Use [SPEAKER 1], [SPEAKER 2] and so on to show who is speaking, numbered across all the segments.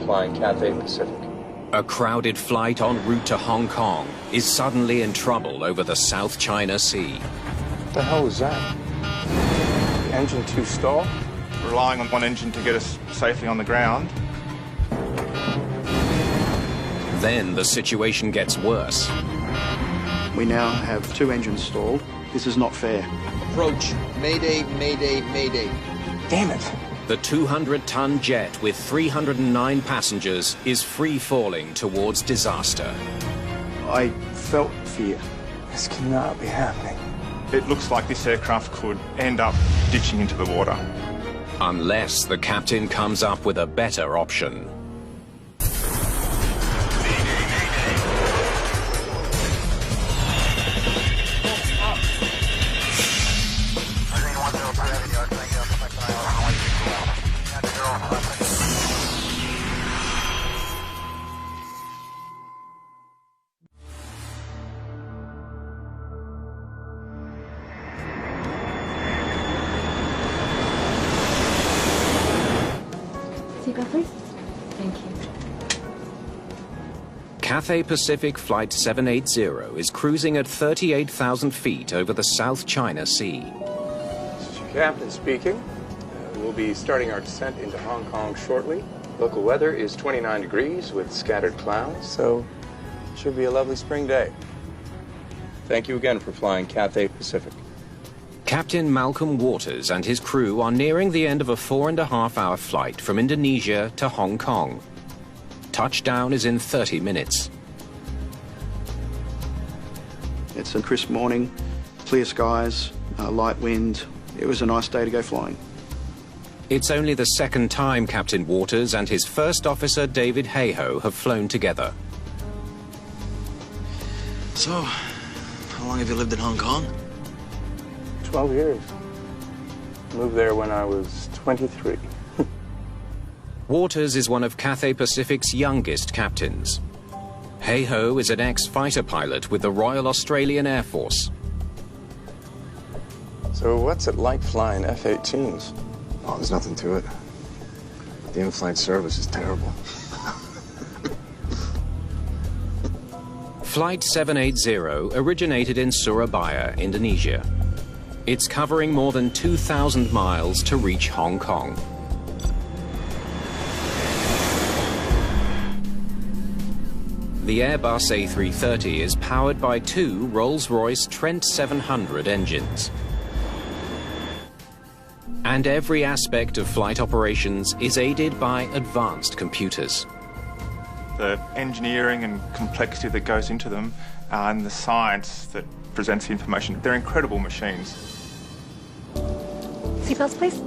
[SPEAKER 1] flying Cathay Pacific.
[SPEAKER 2] A crowded flight en route to Hong Kong is suddenly in trouble over the South China Sea.
[SPEAKER 1] What the hell was that? Engine 2 stall?
[SPEAKER 3] Relying on one engine to get us safely on the ground.
[SPEAKER 2] Then the situation gets worse.
[SPEAKER 4] We now have 2 engines stalled. This is not fair.
[SPEAKER 5] Approach. Mayday, mayday, mayday.
[SPEAKER 1] Damn it.
[SPEAKER 2] The 200-ton jet with 309 passengers is free-falling towards disaster.
[SPEAKER 4] I felt fear.
[SPEAKER 1] This cannot be happening.
[SPEAKER 3] It looks like this aircraft could end up ditching into the water.
[SPEAKER 2] Unless the captain comes up with a better option.
[SPEAKER 6] Thank you.
[SPEAKER 2] Cathay Pacific Flight 780 is cruising at 38,000 feet over the South China Sea.
[SPEAKER 1] This is your captain speaking. We'll be starting our descent into Hong Kong shortly. Local weather is 29 degrees with scattered clouds, so it should be a lovely spring day. Thank you again for flying Cathay Pacific.
[SPEAKER 2] Captain Malcolm Waters and his crew are nearing the end of a 4.5-hour flight from Indonesia to Hong Kong. Touchdown is in 30 minutes.
[SPEAKER 4] It's a crisp morning, clear skies, light wind. It was a nice day to go flying.
[SPEAKER 2] It's only the second time Captain Waters and his first officer, David Hayhoe, have flown together.
[SPEAKER 5] So, how long have you lived in Hong Kong?
[SPEAKER 1] 12 years. Moved there when I was 23.
[SPEAKER 2] Waters is one of Cathay Pacific's youngest captains. Hayhoe is an ex-fighter pilot with the Royal Australian Air Force.
[SPEAKER 1] So what's it like flying F-18s?
[SPEAKER 7] Oh, there's nothing to it. The in-flight service is terrible.
[SPEAKER 2] Flight 780 originated in Surabaya, Indonesia. It's covering more than 2,000 miles to reach Hong Kong. The Airbus A330 is powered by 2 Rolls-Royce Trent 700 engines. And every aspect of flight operations is aided by advanced computers.
[SPEAKER 3] The engineering and complexity that goes into them and the science that presents the information, they're incredible machines.
[SPEAKER 6] Seatbelts, please.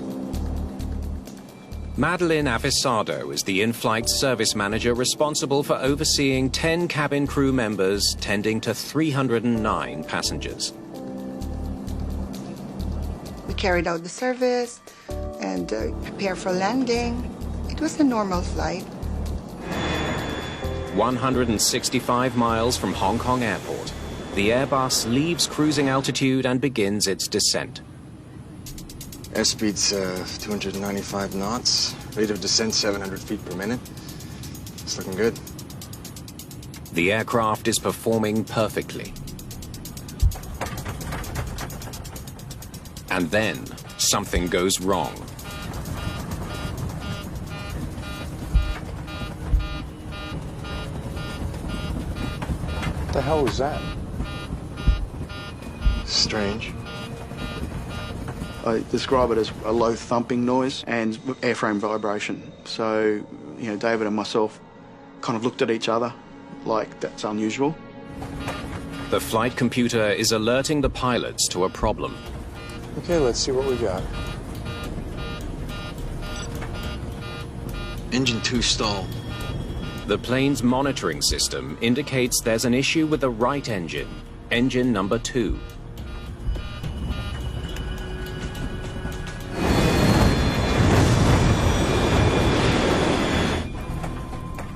[SPEAKER 2] Madeline Avisado is the in-flight service manager responsible for overseeing 10 cabin crew members tending to 309 passengers.
[SPEAKER 8] We carried out the service and prepared for landing. It was a normal flight.
[SPEAKER 2] 165 miles from Hong Kong Airport, the Airbus leaves cruising altitude and begins its descent.
[SPEAKER 7] Airspeed's 295 knots. Rate of descent 700 feet per minute. It's looking good.
[SPEAKER 2] The aircraft is performing perfectly. And then something goes wrong.
[SPEAKER 1] What the hell was that?
[SPEAKER 7] Strange.
[SPEAKER 4] I describe it as a low thumping noise and airframe vibration. So, David and myself kind of looked at each other like that's unusual.
[SPEAKER 2] The flight computer is alerting the pilots to a problem.
[SPEAKER 1] Okay, let's see what we got.
[SPEAKER 5] Engine 2 stall.
[SPEAKER 2] The plane's monitoring system indicates there's an issue with the right engine, engine number 2.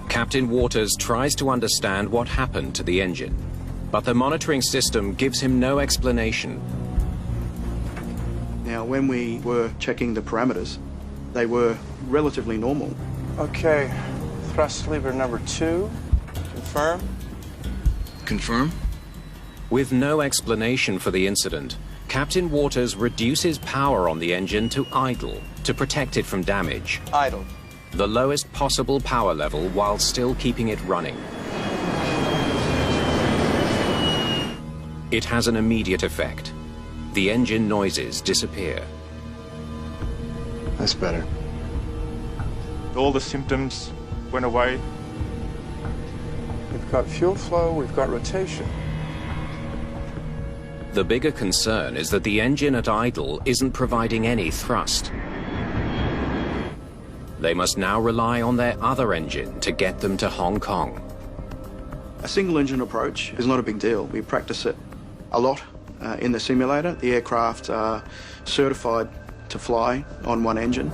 [SPEAKER 2] Captain Waters tries to understand what happened to the engine, but the monitoring system gives him no explanation.
[SPEAKER 4] Now, when we were checking the parameters, they were relatively normal.
[SPEAKER 1] Okay, thrust lever number 2. Confirm.
[SPEAKER 5] Confirm?
[SPEAKER 2] With no explanation for the incident, Captain Waters reduces power on the engine to idle to protect it from damage.
[SPEAKER 1] Idle.
[SPEAKER 2] The lowest possible power level while still keeping it running. It has an immediate effect. The engine noises disappear.
[SPEAKER 7] That's better.
[SPEAKER 3] All the symptoms went away.
[SPEAKER 1] We've got fuel flow, we've got rotation.
[SPEAKER 2] The bigger concern is that the engine at idle isn't providing any thrust. They must now rely on their other engine to get them to Hong Kong.
[SPEAKER 4] A single engine approach is not a big deal. We practice it a lot in the simulator. The aircraft are certified to fly on one engine.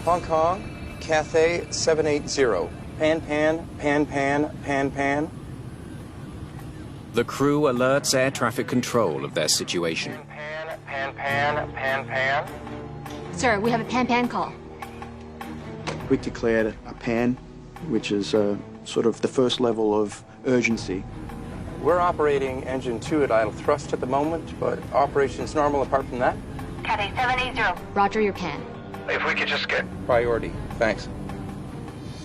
[SPEAKER 1] Hong Kong, Cathay 780. Pan, pan, pan, pan, pan, pan.
[SPEAKER 2] The crew alerts air traffic control of their situation.
[SPEAKER 1] Pan, pan, pan, pan, pan.
[SPEAKER 6] Sir, we have a pan-pan call.
[SPEAKER 4] We declared a pan, which is sort of the first level of urgency.
[SPEAKER 1] We're operating engine 2 at idle thrust at the moment, but operation's normal apart from that.
[SPEAKER 6] Cathay 780. Roger your pan.
[SPEAKER 1] If we could just get priority. Thanks.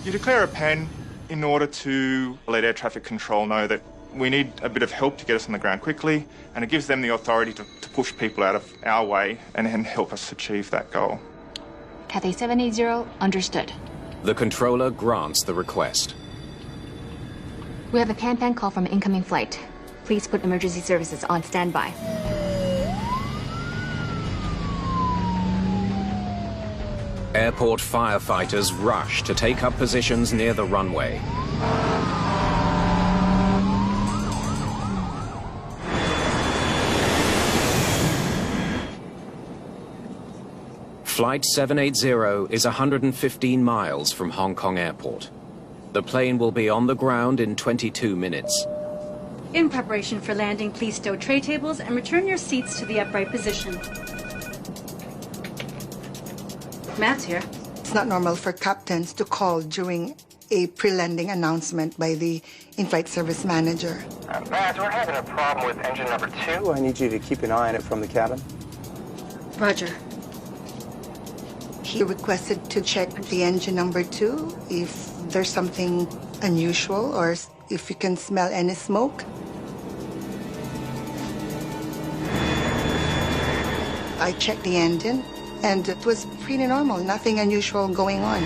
[SPEAKER 3] You declare a pan in order to let air traffic control know that we need a bit of help to get us on the ground quickly, and it gives them the authority to push people out of our way and help us achieve that goal.
[SPEAKER 6] Cathay 780, understood.
[SPEAKER 2] The controller grants the request.
[SPEAKER 6] We have a pan-pan call from an incoming flight. Please put emergency services on standby.
[SPEAKER 2] Airport firefighters rush to take up positions near the runway. Flight 780 is 115 miles from Hong Kong Airport. The plane will be on the ground in 22 minutes.
[SPEAKER 9] In preparation for landing, please stow tray tables and return your seats to the upright position. Matt's here.
[SPEAKER 8] It's not normal for captains to call during a pre-landing announcement by the in-flight service manager.
[SPEAKER 1] Matt, we're having a problem with engine number 2. I need you to keep an eye on it from the cabin.
[SPEAKER 9] Roger.
[SPEAKER 8] He requested to check the engine number 2 if there's something unusual or if you can smell any smoke. I checked the engine and it was pretty normal, nothing unusual going on.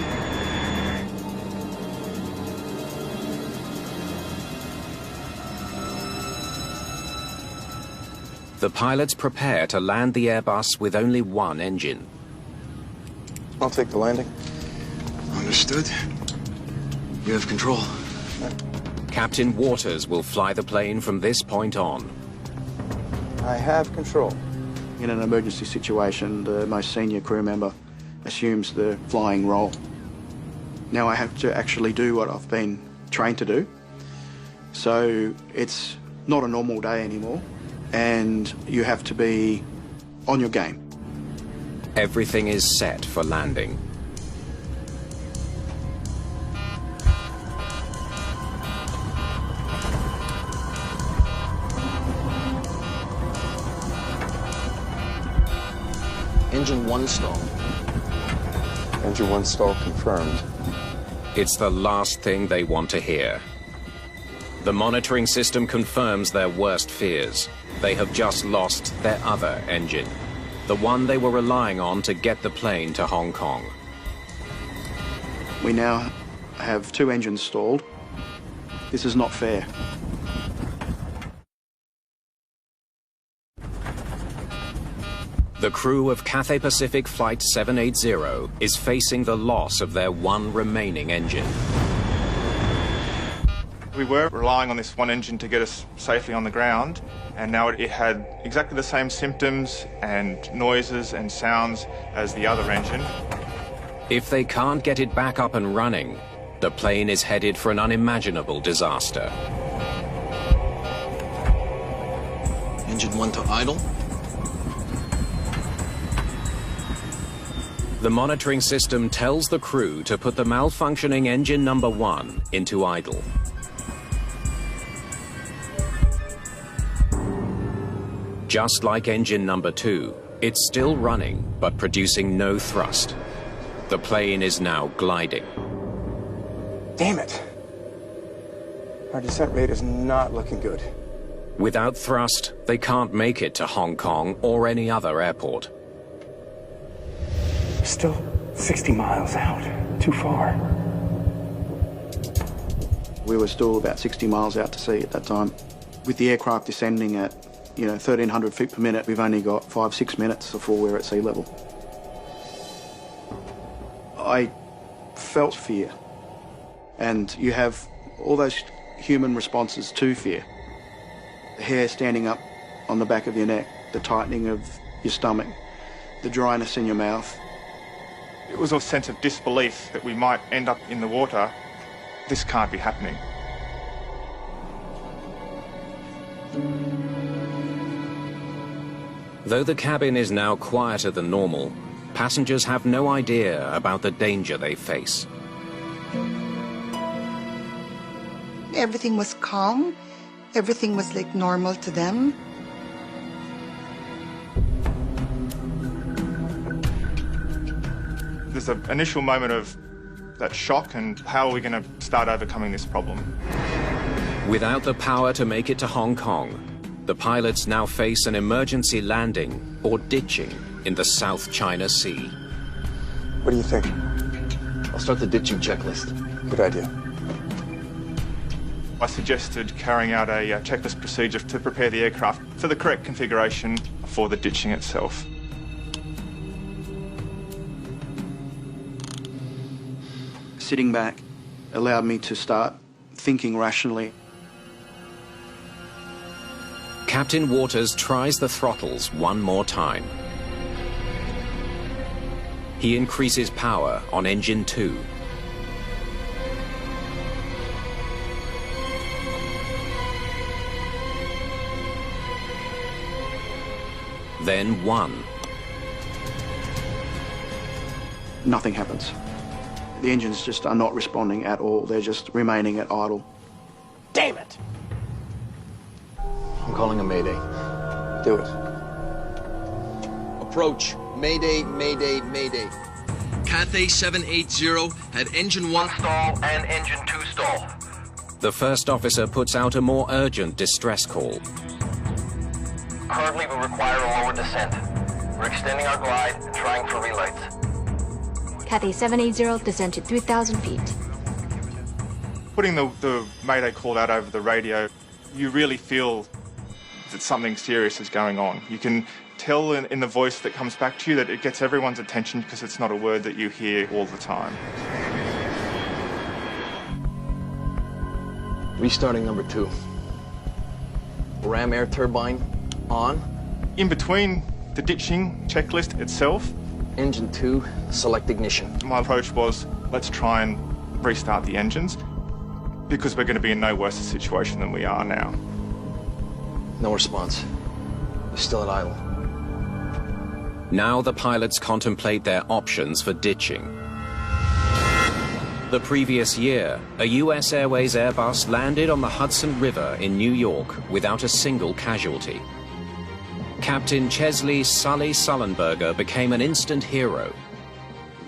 [SPEAKER 2] The pilots prepare to land the Airbus with only one engine.
[SPEAKER 1] I'll take the landing.
[SPEAKER 5] Understood. You have control.
[SPEAKER 2] Captain Waters will fly the plane from this point on.
[SPEAKER 1] I have control.
[SPEAKER 4] In an emergency situation, the most senior crew member assumes the flying role. Now I have to actually do what I've been trained to do. So it's not a normal day anymore, and you have to be on your game.
[SPEAKER 2] Everything is set for landing.
[SPEAKER 5] Engine 1 stall.
[SPEAKER 1] Engine 1 stall confirmed.
[SPEAKER 2] It's the last thing they want to hear. The monitoring system confirms their worst fears. They have just lost their other engine, the one they were relying on to get the plane to Hong Kong.
[SPEAKER 4] We now have 2 engines stalled. This is not fair.
[SPEAKER 2] The crew of Cathay Pacific Flight 780 is facing the loss of their one remaining engine.
[SPEAKER 3] We were relying on this one engine to get us safely on the ground, and now it had exactly the same symptoms and noises and sounds as the other engine.
[SPEAKER 2] If they can't get it back up and running, the plane is headed for an unimaginable disaster.
[SPEAKER 5] Engine 1 to idle.
[SPEAKER 2] The monitoring system tells the crew to put the malfunctioning engine number 1 into idle. Just like engine number 2, it's still running, but producing no thrust. The plane is now gliding.
[SPEAKER 1] Damn it. Our descent rate is not looking good.
[SPEAKER 2] Without thrust, they can't make it to Hong Kong or any other airport.
[SPEAKER 1] Still 60 miles out. Too far.
[SPEAKER 4] We were still about 60 miles out to sea at that time. With the aircraft descending at, 1,300 feet per minute, we've only got 5-6 minutes before we're at sea level. I felt fear. And you have all those human responses to fear. The hair standing up on the back of your neck, the tightening of your stomach, the dryness in your mouth.
[SPEAKER 3] It was a sense of disbelief that we might end up in the water. This can't be happening.
[SPEAKER 2] Though the cabin is now quieter than normal, passengers have no idea about the danger they face.
[SPEAKER 8] Everything was calm. Everything was like normal to them.
[SPEAKER 3] There's an initial moment of that shock and how are we going to start overcoming this problem?
[SPEAKER 2] Without the power to make it to Hong Kong, the pilots now face an emergency landing or ditching in the South China Sea.
[SPEAKER 1] What do you think?
[SPEAKER 5] I'll start the ditching checklist.
[SPEAKER 1] Good idea.
[SPEAKER 3] I suggested carrying out a checklist procedure to prepare the aircraft for the correct configuration for the ditching itself.
[SPEAKER 4] Sitting back allowed me to start thinking rationally.
[SPEAKER 2] Captain Waters tries the throttles one more time. He increases power on engine 2. Then 1.
[SPEAKER 4] Nothing happens. The engines just are not responding at all. They're just remaining at idle.
[SPEAKER 1] Damn it!
[SPEAKER 5] I'm calling a mayday.
[SPEAKER 1] Do it.
[SPEAKER 5] Approach. Mayday, mayday, mayday. Cathay 780 had engine 1 stall and engine 2 stall.
[SPEAKER 2] The first officer puts out a more urgent distress call.
[SPEAKER 10] Currently, we require a lower descent. We're extending our glide and trying for relights.
[SPEAKER 6] Cathay 780, descend to 3,000 feet.
[SPEAKER 3] Putting the mayday call out over the radio, you really feel that something serious is going on. You can tell in the voice that comes back to you that it gets everyone's attention because it's not a word that you hear all the time.
[SPEAKER 5] Restarting number 2. Ram air turbine on.
[SPEAKER 3] In between the ditching checklist itself,
[SPEAKER 5] Engine 2, select ignition.
[SPEAKER 3] my approach was, let's try and restart the engines because we're going to be in no worse a situation than we are now.
[SPEAKER 5] No response. They're still at idle.
[SPEAKER 2] Now the pilots contemplate their options for ditching. The previous year, a US Airways Airbus landed on the Hudson River in New York without a single casualty. Captain Chesley Sully Sullenberger became an instant hero.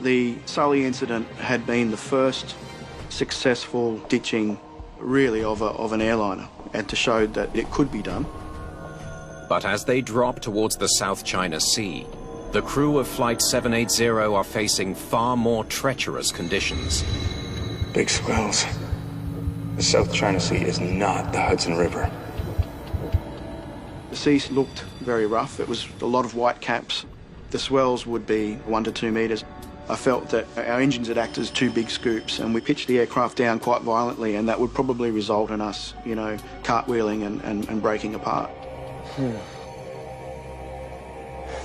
[SPEAKER 4] The Sully incident had been the first successful ditching, really, of an airliner, and to show that it could be done.
[SPEAKER 2] But as they drop towards the South China Sea, the crew of Flight 780 are facing far more treacherous conditions.
[SPEAKER 1] Big swells. The South China Sea is not the Hudson River.
[SPEAKER 4] The sea looked very rough. It was a lot of white caps. The swells would be 1 to 2 metres. I felt that our engines had acted as 2 big scoops, and we pitched the aircraft down quite violently, and that would probably result in us, cartwheeling and breaking apart.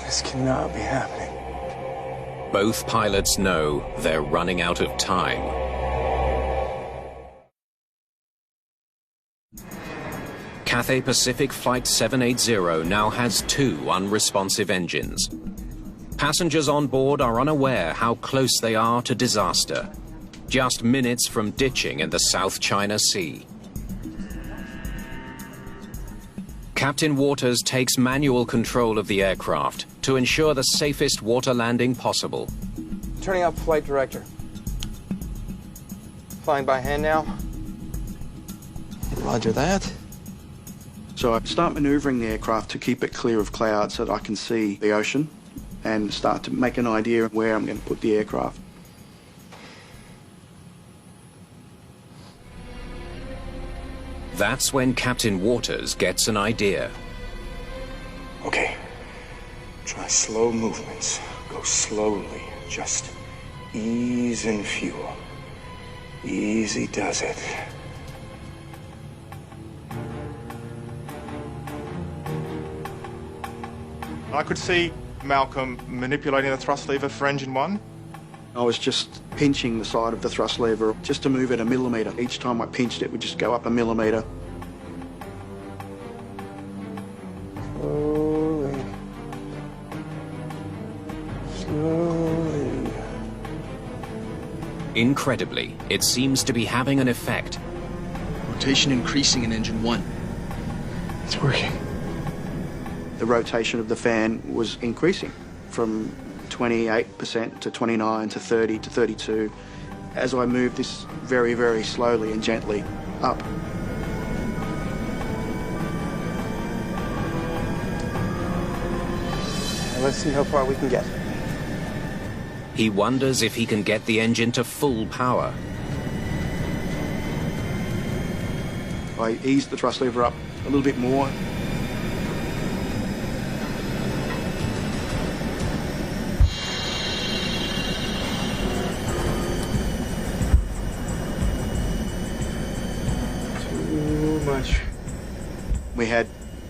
[SPEAKER 1] This cannot be happening.
[SPEAKER 2] Both pilots know they're running out of time. Cathay Pacific Flight 780 now has 2 unresponsive engines. Passengers on board are unaware how close they are to disaster, just minutes from ditching in the South China Sea. Captain Waters takes manual control of the aircraft to ensure the safest water landing possible.
[SPEAKER 1] Turning off flight director. Flying by hand now.
[SPEAKER 7] Roger that.
[SPEAKER 4] So I start manoeuvring the aircraft to keep it clear of clouds so that I can see the ocean and start to make an idea of where I'm going to put the aircraft.
[SPEAKER 2] That's when Captain Waters gets an idea.
[SPEAKER 1] Okay. Try slow movements. Go slowly. Just ease in fuel. Easy does it.
[SPEAKER 3] I could see Malcolm manipulating the thrust lever for engine 1.
[SPEAKER 4] I was just pinching the side of the thrust lever just to move it a millimetre. Each time I pinched it would just go up a millimetre.
[SPEAKER 1] Slowly. Slowly.
[SPEAKER 2] Incredibly, it seems to be having an effect.
[SPEAKER 5] Rotation increasing in engine 1.
[SPEAKER 1] It's working.
[SPEAKER 4] The rotation of the fan was increasing from 28% to 29 to 30 to 32 as I moved this very, very slowly and gently up.
[SPEAKER 1] Let's see how far we can get.
[SPEAKER 2] He wonders if he can get the engine to full power.
[SPEAKER 4] I eased the thrust lever up a little bit more.
[SPEAKER 1] Too much.
[SPEAKER 4] We had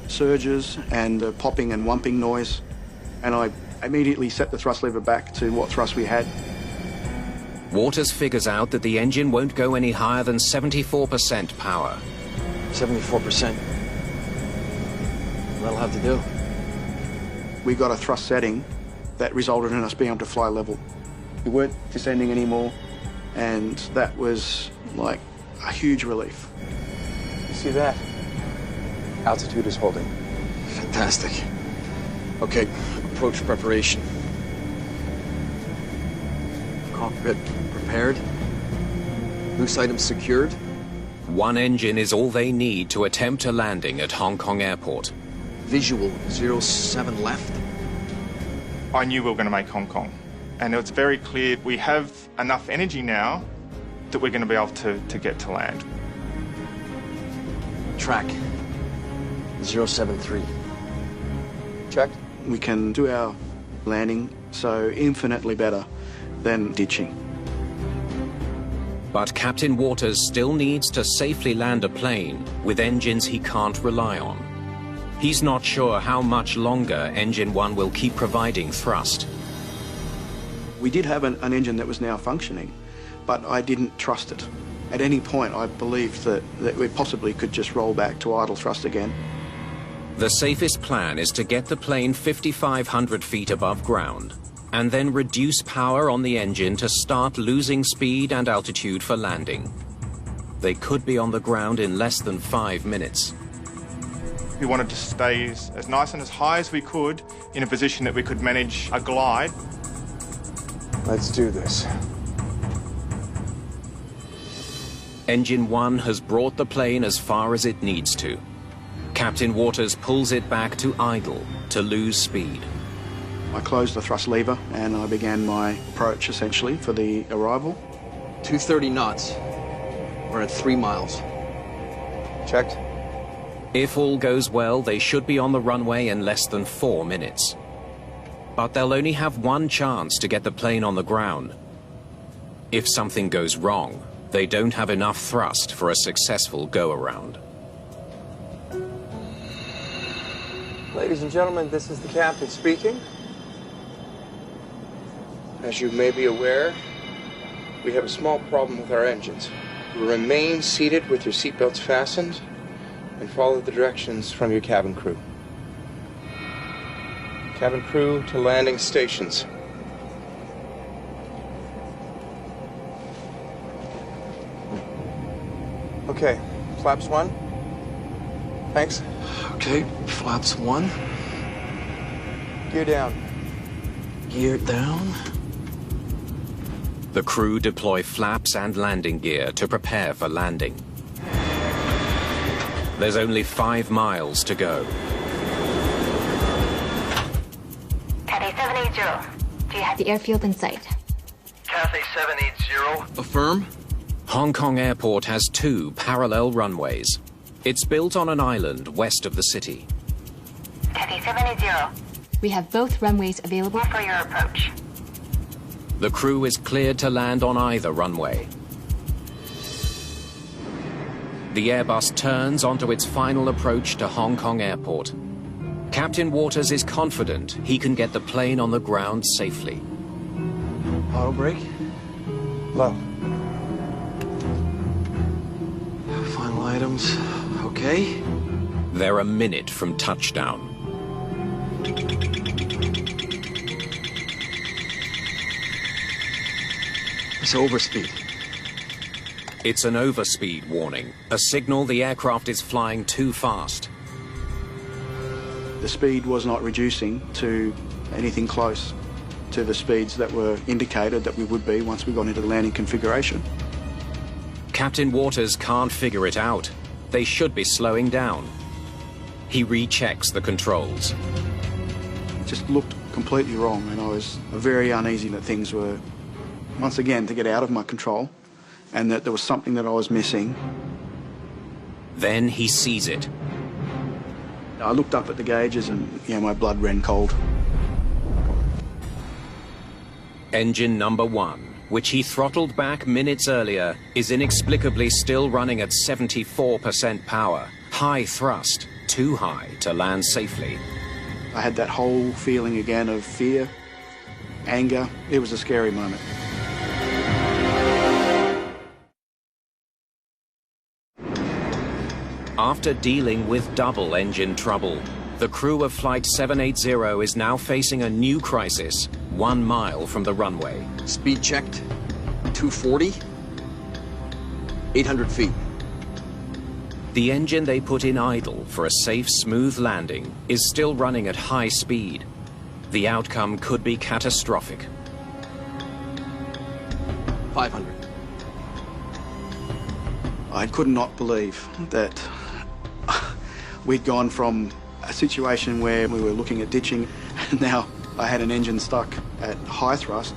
[SPEAKER 4] surges and popping and wumping noise, and I immediately set the thrust lever back to what thrust we had.
[SPEAKER 2] Waters figures out that the engine won't go any higher than 74% power.
[SPEAKER 7] 74%. That'll have to do.
[SPEAKER 4] We got a thrust setting that resulted in us being able to fly level. We weren't descending anymore, and that was like a huge relief.
[SPEAKER 1] You see that? Altitude is holding.
[SPEAKER 7] Fantastic. Okay, approach preparation. Cockpit prepared. Loose items secured.
[SPEAKER 2] One engine is all they need to attempt a landing at Hong Kong Airport.
[SPEAKER 5] Visual 07 left.
[SPEAKER 3] I knew we were going to make Hong Kong. And it's very clear we have enough energy now that we're going to be able to get to land.
[SPEAKER 7] Track 073.
[SPEAKER 1] Checked.
[SPEAKER 4] We can do our landing so infinitely better than ditching.
[SPEAKER 2] But Captain Waters still needs to safely land a plane with engines he can't rely on. He's not sure how much longer Engine 1 will keep providing thrust.
[SPEAKER 4] We did have an engine that was now functioning, but I didn't trust it. At any point, I believed that we possibly could just roll back to idle thrust again.
[SPEAKER 2] The safest plan is to get the plane 5,500 feet above ground and then reduce power on the engine to start losing speed and altitude for landing. They could be on the ground in less than 5 minutes.
[SPEAKER 3] We wanted to stay as nice and as high as we could in a position that we could manage a glide.
[SPEAKER 1] Let's do this.
[SPEAKER 2] Engine 1 has brought the plane as far as it needs to. Captain Waters pulls it back to idle to lose speed.
[SPEAKER 4] I closed the thrust lever and I began my approach essentially for the arrival.
[SPEAKER 5] 230 knots. We're at 3 miles.
[SPEAKER 1] Checked.
[SPEAKER 2] If all goes well, they should be on the runway in less than 4 minutes. But they'll only have one chance to get the plane on the ground. If something goes wrong, they don't have enough thrust for a successful go-around.
[SPEAKER 1] Ladies and gentlemen, this is the captain speaking. As you may be aware, we have a small problem with our engines. Remain seated with your seatbelts fastened and follow the directions from your cabin crew. Cabin crew to landing stations. Okay, flaps 1. Thanks.
[SPEAKER 7] Okay, flaps 1.
[SPEAKER 1] Gear down.
[SPEAKER 7] Gear down.
[SPEAKER 2] The crew deploy flaps and landing gear to prepare for landing. There's only 5 miles to go.
[SPEAKER 6] Cathay 780. Do you have the airfield in sight?
[SPEAKER 10] Cathay 780.
[SPEAKER 5] Affirm.
[SPEAKER 2] Hong Kong Airport has 2 parallel runways. It's built on an island west of the city.
[SPEAKER 6] Cathay 780. We have both runways available for your approach.
[SPEAKER 2] The crew is cleared to land on either runway. The Airbus turns onto its final approach to Hong Kong Airport. Captain Waters is confident he can get the plane on the ground safely.
[SPEAKER 7] Auto brake.
[SPEAKER 1] Low.
[SPEAKER 7] Final items. Okay.
[SPEAKER 2] They're a minute from touchdown.
[SPEAKER 7] It's overspeed.
[SPEAKER 2] It's an overspeed warning, a signal the aircraft is flying too fast.
[SPEAKER 4] The speed was not reducing to anything close to the speeds that were indicated that we would be once we got into the landing configuration.
[SPEAKER 2] Captain Waters can't figure it out. They should be slowing down. He rechecks the controls.
[SPEAKER 4] It just looked completely wrong, and I was very uneasy that things were, once again, to get out of my control, and that there was something that I was missing.
[SPEAKER 2] Then he sees it.
[SPEAKER 4] I looked up at the gauges and, my blood ran cold.
[SPEAKER 2] Engine number 1, which he throttled back minutes earlier, is inexplicably still running at 74% power. High thrust, too high to land safely.
[SPEAKER 4] I had that whole feeling again of fear, anger. It was a scary moment.
[SPEAKER 2] After dealing with double engine trouble, the crew of Flight 780 is now facing a new crisis 1 mile from the runway.
[SPEAKER 5] Speed checked. 240. 800 feet.
[SPEAKER 2] The engine they put in idle for a safe, smooth landing is still running at high speed. The outcome could be catastrophic.
[SPEAKER 5] 500.
[SPEAKER 4] I could not believe that we'd gone from a situation where we were looking at ditching, and now I had an engine stuck at high thrust.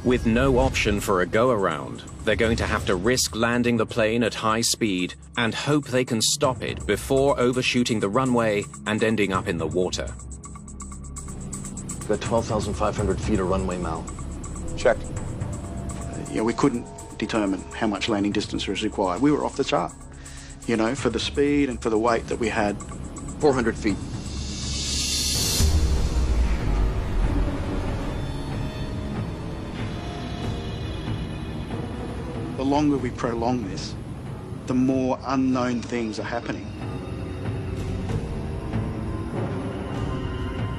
[SPEAKER 2] With no option for a go-around, they're going to have to risk landing the plane at high speed and hope they can stop it before overshooting the runway and ending up in the water.
[SPEAKER 7] Got 12,500 feet of runway, Mal.
[SPEAKER 1] Check.
[SPEAKER 4] We couldn't determine how much landing distance was required. We were off the chart, for the speed and for the weight that we had.
[SPEAKER 5] 400 feet.
[SPEAKER 4] The longer we prolong this, the more unknown things are happening.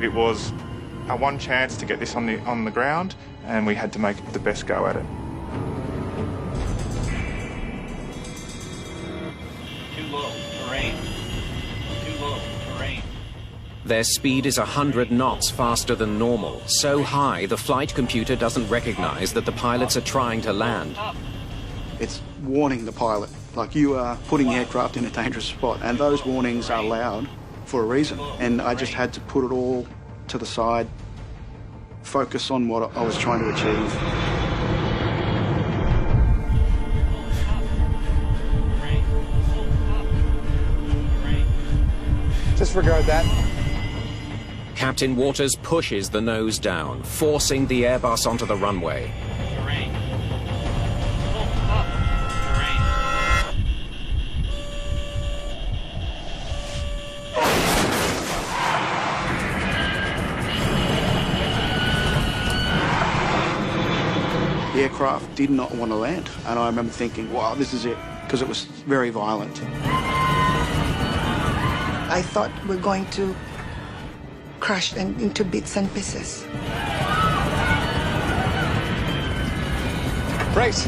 [SPEAKER 3] It was our one chance to get this on the ground, and we had to make the best go at it.
[SPEAKER 11] Too low, terrain. Too low, terrain.
[SPEAKER 2] Their speed is 100 knots faster than normal, so high the flight computer doesn't recognize that the pilots are trying to land.
[SPEAKER 4] It's warning the pilot, like you are putting the aircraft in a dangerous spot, and those warnings are loud for a reason. And I just had to put it all to the side, focus on what I was trying to achieve.
[SPEAKER 1] Disregard that.
[SPEAKER 2] Captain Waters pushes the nose down, forcing the Airbus onto the runway.
[SPEAKER 11] Terrain. Pull up, terrain.
[SPEAKER 4] The aircraft did not want to land, and I remember thinking, wow, this is it, because it was very violent.
[SPEAKER 8] I thought we're going to crushed and into bits and pieces.
[SPEAKER 1] Brace!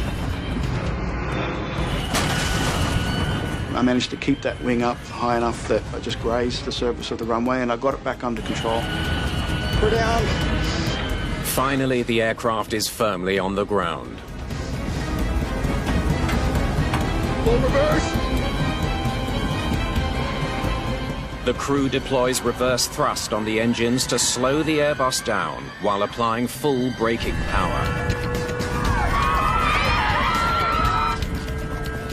[SPEAKER 4] I managed to keep that wing up high enough that I just grazed the surface of the runway, and I got it back under control.
[SPEAKER 8] We're down.
[SPEAKER 2] Finally, the aircraft is firmly on the ground.
[SPEAKER 8] Full reverse.
[SPEAKER 2] The crew deploys reverse thrust on the engines to slow the Airbus down while applying full braking power.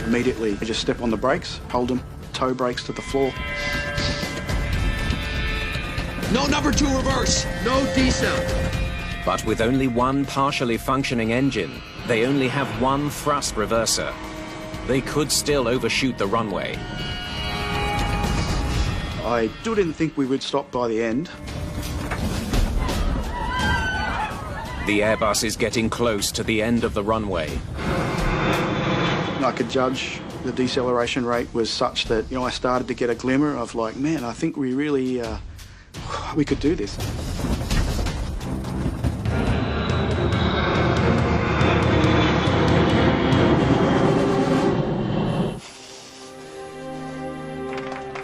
[SPEAKER 4] Immediately, I just step on the brakes, hold them, toe brakes to the floor.
[SPEAKER 5] No number 2 reverse. No decel.
[SPEAKER 2] But with only one partially functioning engine, they only have one thrust reverser. They could still overshoot the runway.
[SPEAKER 4] I still didn't think we would stop by the end.
[SPEAKER 2] The Airbus is getting close to the end of the runway.
[SPEAKER 4] I could judge the deceleration rate was such that, I started to get a glimmer of like, man, I think we really, we could do this.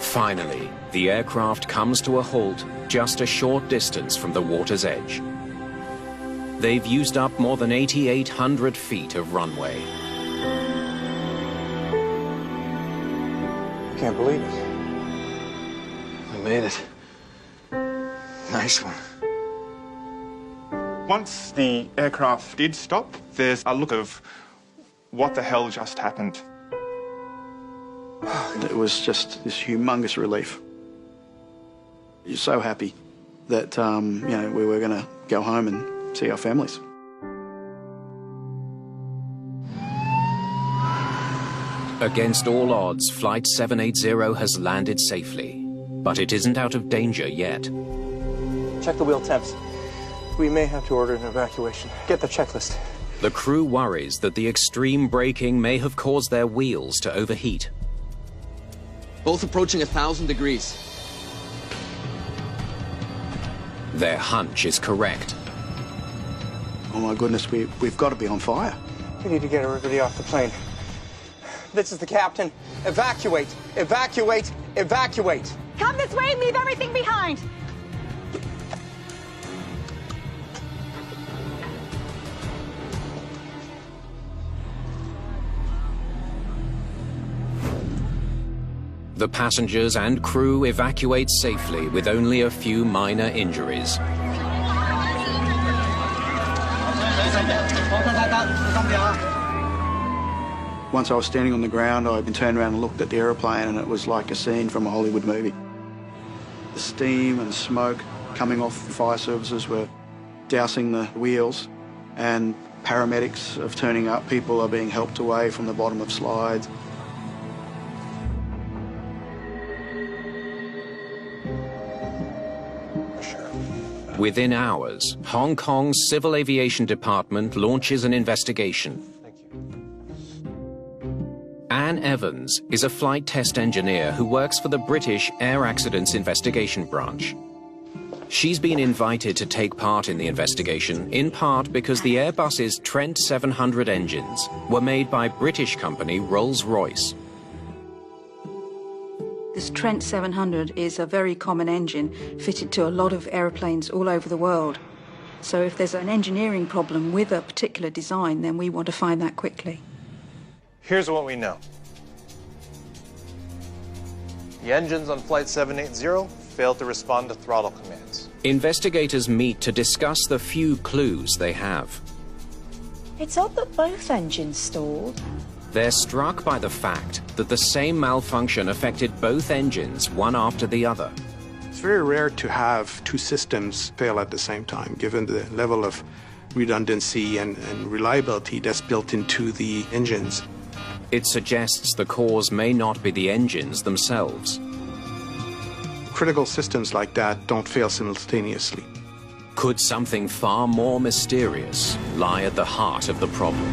[SPEAKER 2] Finally, the aircraft comes to a halt just a short distance from the water's edge. They've used up more than 8,800 feet of runway.
[SPEAKER 1] Can't believe it.
[SPEAKER 7] We made it. Nice one.
[SPEAKER 3] Once the aircraft did stop, there's a look of what the hell just happened.
[SPEAKER 4] It was just this humongous relief. You're so happy that, we were going to go home and see our families.
[SPEAKER 2] Against all odds, Flight 780 has landed safely, but it isn't out of danger yet.
[SPEAKER 1] Check the wheel temps. We may have to order an evacuation. Get the checklist.
[SPEAKER 2] The crew worries that the extreme braking may have caused their wheels to overheat.
[SPEAKER 5] Both approaching 1,000 degrees.
[SPEAKER 2] Their hunch is correct.
[SPEAKER 4] Oh my goodness, we've got to be on fire.
[SPEAKER 1] We need to get everybody off the plane. This is the captain. Evacuate! Evacuate! Evacuate!
[SPEAKER 9] Come this way and leave everything behind.
[SPEAKER 2] The passengers and crew evacuate safely with only a few minor injuries.
[SPEAKER 4] Once I was standing on the ground, I turned around and looked at the aeroplane, and it was like a scene from a Hollywood movie. The steam and smoke coming off the fire services were dousing the wheels, and paramedics are turning up. People are being helped away from the bottom of slides.
[SPEAKER 2] Within hours, Hong Kong's Civil Aviation Department launches an investigation. Anne Evans is a flight test engineer who works for the British Air Accidents Investigation Branch. She's been invited to take part in the investigation, in part because the Airbus's Trent 700 engines were made by British company Rolls-Royce.
[SPEAKER 12] This Trent 700 is a very common engine fitted to a lot of aeroplanes all over the world. So if there's an engineering problem with a particular design, then we want to find that quickly.
[SPEAKER 13] Here's what we know. The engines on Flight 780 failed to respond to throttle commands.
[SPEAKER 2] Investigators meet to discuss the few clues they have.
[SPEAKER 14] It's odd that both engines stalled.
[SPEAKER 2] They're struck by the fact that the same malfunction affected both engines, one after the other.
[SPEAKER 15] It's very rare to have two systems fail at the same time, given the level of redundancy and reliability that's built into the engines.
[SPEAKER 2] It suggests the cause may not be the engines themselves.
[SPEAKER 15] Critical systems like that don't fail simultaneously.
[SPEAKER 2] Could something far more mysterious lie at the heart of the problem?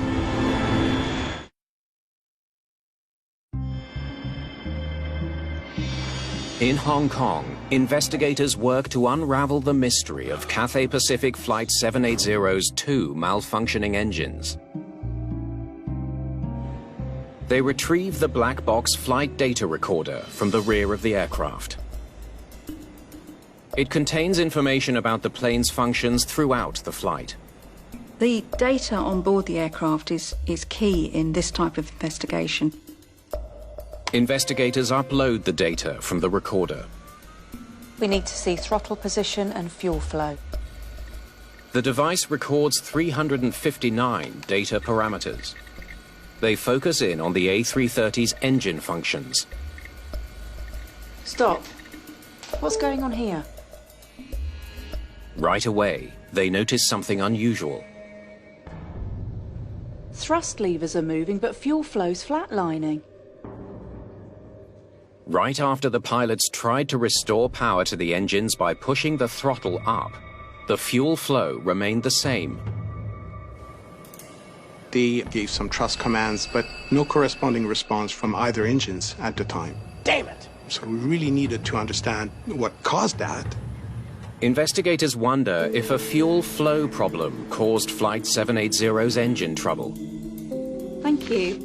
[SPEAKER 2] In Hong Kong, Investigators work to unravel the mystery of Cathay Pacific Flight 780's 2 malfunctioning engines. They retrieve the black box flight data recorder from the rear of the aircraft. It contains information about the plane's functions throughout the flight.
[SPEAKER 12] The data on board the aircraft is key in this type of investigation.
[SPEAKER 2] Investigators upload the data from the recorder.
[SPEAKER 14] We need to see throttle position and fuel flow.
[SPEAKER 2] The device records 359 data parameters. They focus in on the A330's engine functions.
[SPEAKER 14] Stop. What's going on here?
[SPEAKER 2] Right away, they notice something unusual.
[SPEAKER 14] Thrust levers are moving, but fuel flow's flatlining.
[SPEAKER 2] Right after the pilots tried to restore power to the engines by pushing the throttle up, the fuel flow remained the same.
[SPEAKER 15] They gave some thrust commands, but no corresponding response from either engines at the time.
[SPEAKER 11] Damn it!
[SPEAKER 15] So we really needed to understand what caused that.
[SPEAKER 2] Investigators wonder if a fuel flow problem caused Flight 780's engine trouble.
[SPEAKER 14] Thank you.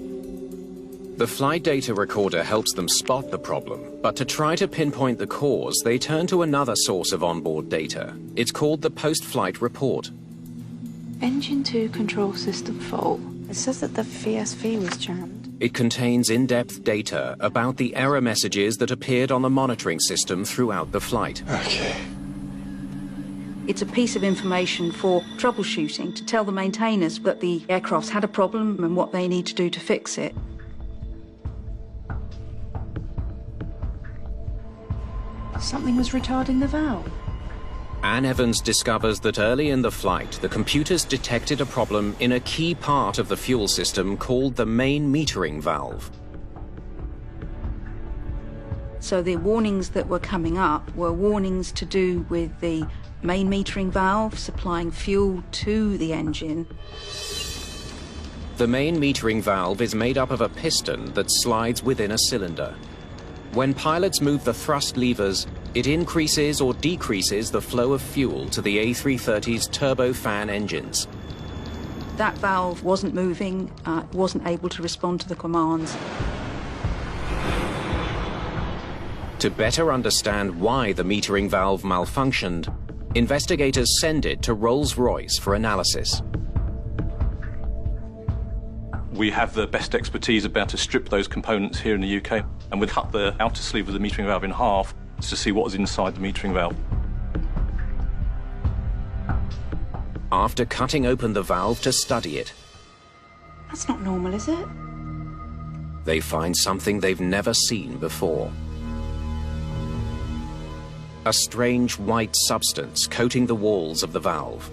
[SPEAKER 2] The flight data recorder helps them spot the problem, but to try to pinpoint the cause, they turn to another source of onboard data. It's called the post-flight report.
[SPEAKER 14] Engine 2 control system fault. It says that the VSV was jammed.
[SPEAKER 2] It contains in-depth data about the error messages that appeared on the monitoring system throughout the flight.
[SPEAKER 7] Okay.
[SPEAKER 12] It's a piece of information for troubleshooting to tell the maintainers that the aircraft's had a problem and what they need to do to fix it.
[SPEAKER 14] Something was retarding the valve.
[SPEAKER 2] Anne Evans discovers that early in the flight, the computers detected a problem in a key part of the fuel system called the main metering valve.
[SPEAKER 12] So the warnings that were coming up were warnings to do with the main metering valve supplying fuel to the engine.
[SPEAKER 2] The main metering valve is made up of a piston that slides within a cylinder. When pilots move the thrust levers, it increases or decreases the flow of fuel to the A330's turbofan engines.
[SPEAKER 12] That valve wasn't moving, wasn't able to respond to the commands.
[SPEAKER 2] To better understand why the metering valve malfunctioned, investigators send it to Rolls-Royce for analysis.
[SPEAKER 16] We have the best expertise about to strip those components here in the UK, and we'd cut the outer sleeve of the metering valve in half to see what was inside the metering valve.
[SPEAKER 2] After cutting open the valve to study it,
[SPEAKER 14] That's not normal, is it?
[SPEAKER 2] they find something they've never seen before. A strange white substance coating the walls of the valve.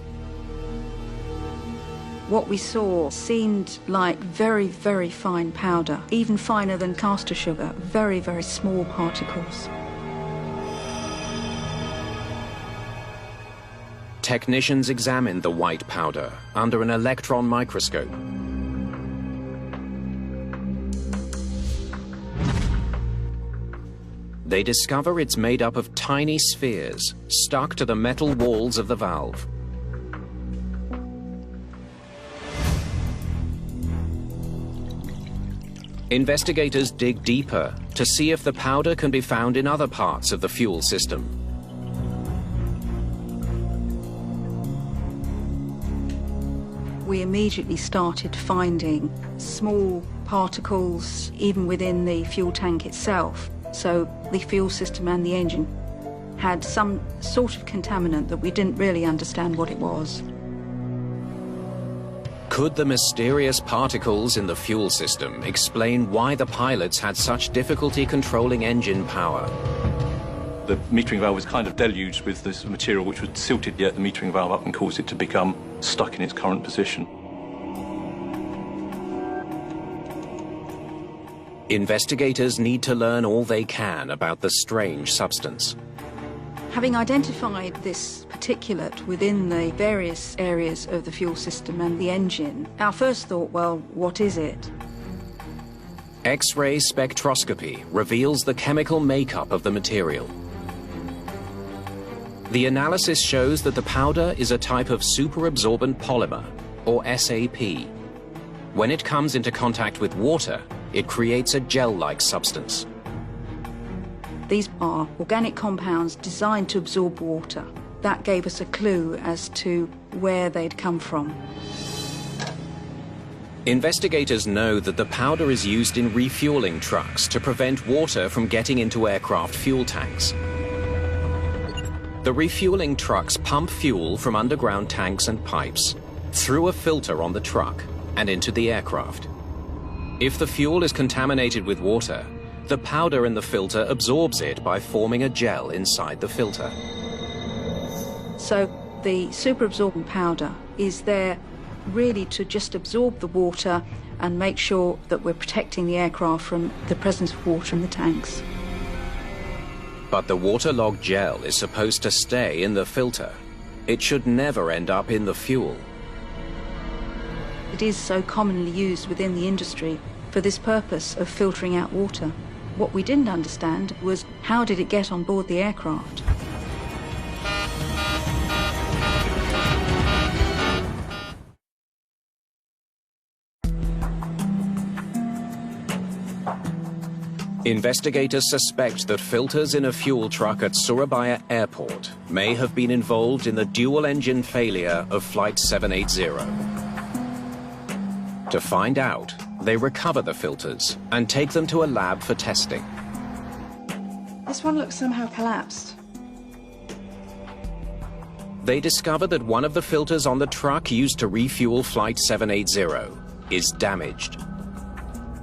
[SPEAKER 12] What we saw seemed like very, very fine powder, even finer than caster sugar, very, very small particles.
[SPEAKER 2] Technicians examined the white powder under an electron microscope. They discover it's made up of tiny spheres stuck to the metal walls of the valve. Investigators dig deeper to see if the powder can be found in other parts of the fuel system.
[SPEAKER 12] We immediately started finding small particles even within the fuel tank itself. So the fuel system and the engine had some sort of contaminant that we didn't really understand what it was.
[SPEAKER 2] Could the mysterious particles in the fuel system explain why the pilots had such difficulty controlling engine power?
[SPEAKER 16] The metering valve was kind of deluged with this material which was silted yet the metering valve up and caused it to become stuck in its current position.
[SPEAKER 2] Investigators need to learn all they can about the strange substance.
[SPEAKER 12] Having identified this particulate within the various areas of the fuel system and the engine, our first thought, well, what is it?
[SPEAKER 2] X-ray spectroscopy reveals the chemical makeup of the material. The analysis shows that the powder is a type of superabsorbent polymer, or SAP. When it comes into contact with water, it creates a gel-like substance.
[SPEAKER 12] These are organic compounds designed to absorb water. That gave us a clue as to where they'd come from.
[SPEAKER 2] Investigators know that the powder is used in refueling trucks to prevent water from getting into aircraft fuel tanks. The refueling trucks pump fuel from underground tanks and pipes through a filter on the truck and into the aircraft. If the fuel is contaminated with water, the powder in the filter absorbs it by forming a gel inside the filter.
[SPEAKER 12] So the superabsorbent powder is there really to just absorb the water and make sure that we're protecting the aircraft from the presence of water in the tanks.
[SPEAKER 2] But the waterlogged gel is supposed to stay in the filter. It should never end up in the fuel.
[SPEAKER 12] It is so commonly used within the industry for this purpose of filtering out water. What we didn't understand was how did it get on board the aircraft?
[SPEAKER 2] Investigators suspect that filters in a fuel truck at Surabaya Airport may have been involved in the dual-engine failure of Flight 780. To find out, they recover the filters and take them to a lab for testing.
[SPEAKER 14] This one looks somehow collapsed.
[SPEAKER 2] They discover that one of the filters on the truck used to refuel Flight 780 is damaged.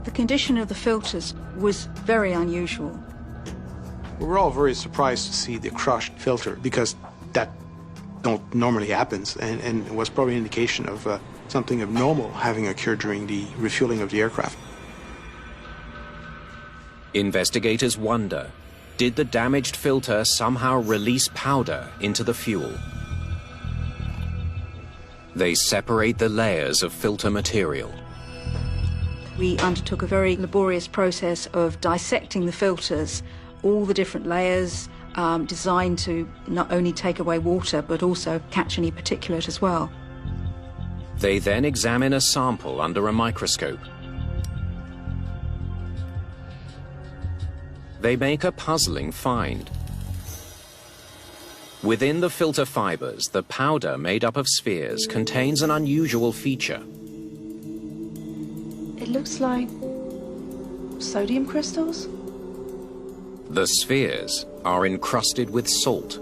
[SPEAKER 12] The condition of the filters was very unusual.
[SPEAKER 15] We were all very surprised to see the crushed filter because that normally happens, and it was probably an indication of something abnormal having occurred during the refueling of the aircraft.
[SPEAKER 2] Investigators wonder, did the damaged filter somehow release powder into the fuel? They separate the layers of filter material.
[SPEAKER 12] We undertook a very laborious process of dissecting the filters, all the different layers designed to not only take away water but also catch any particulate as well.
[SPEAKER 2] They then examine a sample under a microscope. They make a puzzling find. Within the filter fibers, the powder made up of spheres contains an unusual feature.
[SPEAKER 14] It looks like sodium crystals?
[SPEAKER 2] The spheres are encrusted with salt.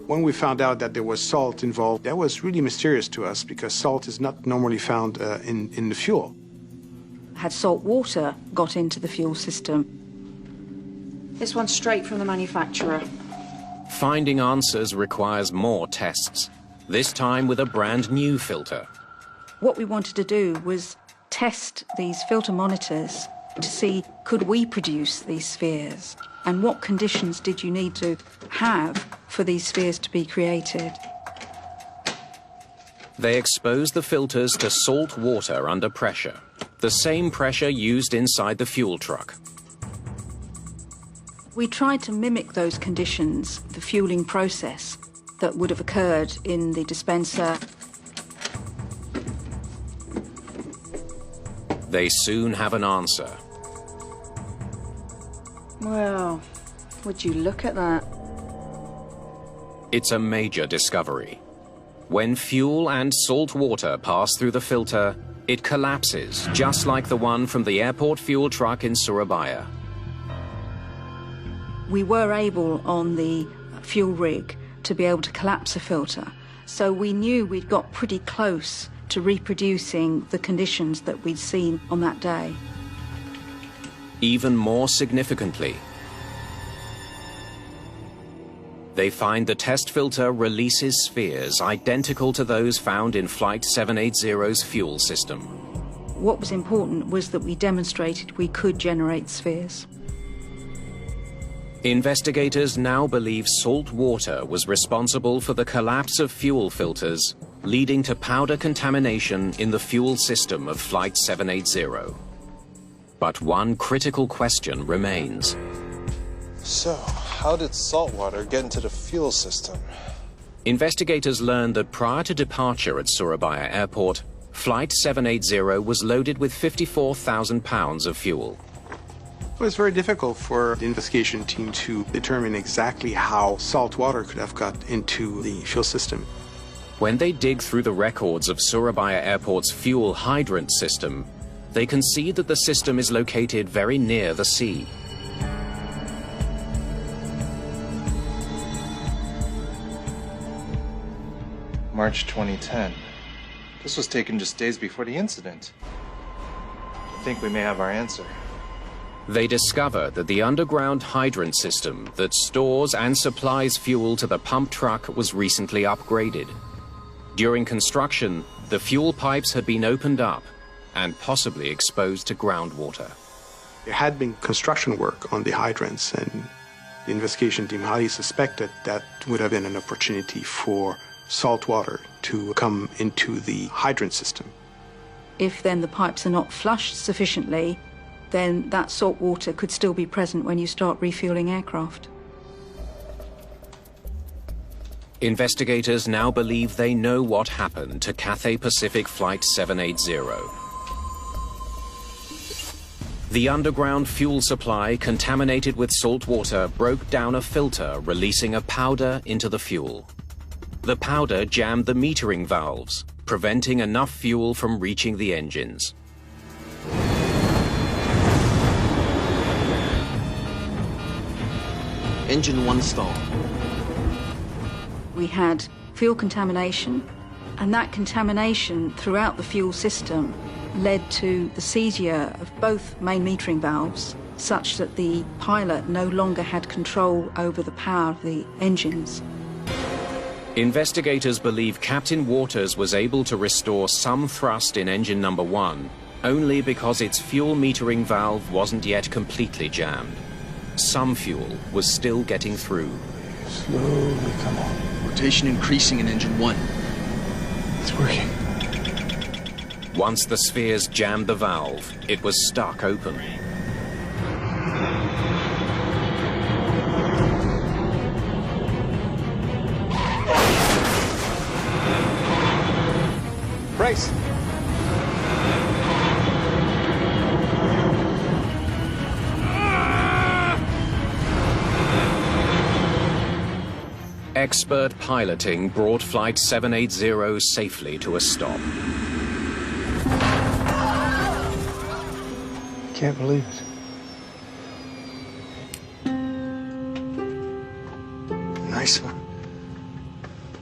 [SPEAKER 15] When we found out that there was salt involved, that was really mysterious to us because salt is not normally found in the fuel.
[SPEAKER 12] Had salt water got into the fuel system?
[SPEAKER 14] This one's straight from the manufacturer.
[SPEAKER 2] Finding answers requires more tests, this time with a brand new filter.
[SPEAKER 12] What we wanted to do was test these filter monitors to see could we produce these spheres and what conditions did you need to have for these spheres to be created.
[SPEAKER 2] They expose the filters to salt water under pressure, the same pressure used inside the fuel truck.
[SPEAKER 12] We tried to mimic those conditions, the fueling process that would have occurred in the dispenser.
[SPEAKER 2] They soon have an answer.
[SPEAKER 14] Well, would you look at that?
[SPEAKER 2] It's a major discovery. When fuel and salt water pass through the filter, it collapses, just like the one from the airport fuel truck in Surabaya.
[SPEAKER 12] We were able, on the fuel rig, to be able to collapse a filter, so we knew we'd got pretty close to reproducing the conditions that we'd seen on that day.
[SPEAKER 2] Even more significantly, they find the test filter releases spheres identical to those found in Flight 780's fuel system.
[SPEAKER 12] What was important was that we demonstrated we could generate spheres.
[SPEAKER 2] Investigators now believe salt water was responsible for the collapse of fuel filters, leading to powder contamination in the fuel system of Flight 780. But one critical question remains.
[SPEAKER 7] So, how did salt water get into the fuel system?
[SPEAKER 2] Investigators learned that prior to departure at Surabaya Airport, Flight 780 was loaded with 54,000 pounds of fuel.
[SPEAKER 15] It was very difficult for the investigation team to determine exactly how salt water could have got into the fuel system.
[SPEAKER 2] When they dig through the records of Surabaya Airport's fuel hydrant system, they can see that the system is located very near the sea.
[SPEAKER 13] March 2010. This was taken just days before the incident. I think we may have our answer.
[SPEAKER 2] They discover that the underground hydrant system that stores and supplies fuel to the pump truck was recently upgraded. During construction, the fuel pipes had been opened up and possibly exposed to groundwater.
[SPEAKER 15] There had been construction work on the hydrants, and the investigation team highly suspected that would have been an opportunity for salt water to come into the hydrant system.
[SPEAKER 12] If then the pipes are not flushed sufficiently, then that salt water could still be present when you start refueling aircraft.
[SPEAKER 2] Investigators now believe they know what happened to Cathay Pacific Flight 780. The underground fuel supply, contaminated with salt water, broke down a filter, releasing a powder into the fuel. The powder jammed the metering valves, preventing enough fuel from reaching the engines.
[SPEAKER 5] Engine 1 stall.
[SPEAKER 12] We had fuel contamination, and that contamination throughout the fuel system led to the seizure of both main metering valves, such that the pilot no longer had control over the power of the engines.
[SPEAKER 2] Investigators believe Captain Waters was able to restore some thrust in engine number 1 only because its fuel metering valve wasn't yet completely jammed. Some fuel was still getting through.
[SPEAKER 4] Slowly, come on.
[SPEAKER 5] Rotation increasing in engine 1.
[SPEAKER 4] It's working.
[SPEAKER 2] Once the spheres jammed the valve, it was stuck open.
[SPEAKER 13] Brace!
[SPEAKER 2] Expert piloting brought Flight 780 safely to a stop.
[SPEAKER 4] Can't believe it.
[SPEAKER 7] Nice one.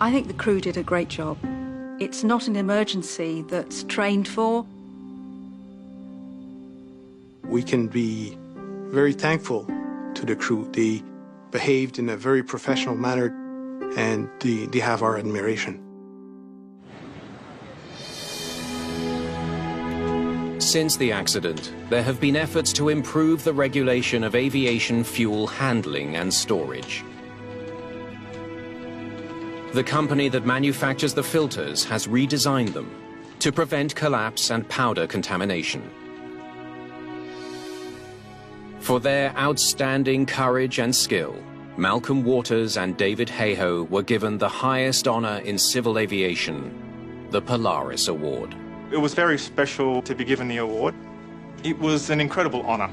[SPEAKER 12] I think the crew did a great job. It's not an emergency that's trained for.
[SPEAKER 15] We can be very thankful to the crew. They behaved in a very professional manner, and they have our admiration.
[SPEAKER 2] Since the accident, there have been efforts to improve the regulation of aviation fuel handling and storage. The company that manufactures the filters has redesigned them to prevent collapse and powder contamination. For their outstanding courage and skill, Malcolm Waters and David Hayhoe were given the highest honor in civil aviation, the Polaris Award.
[SPEAKER 3] It was very special to be given the award. It was an incredible honor.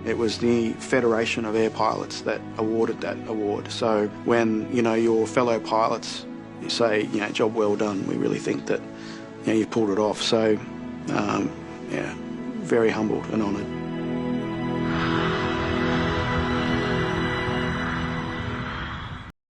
[SPEAKER 4] It was the Federation of Air Pilots that awarded that award. So when, your fellow pilots say, job well done, we really think that, you pulled it off. So, very humbled and honoured.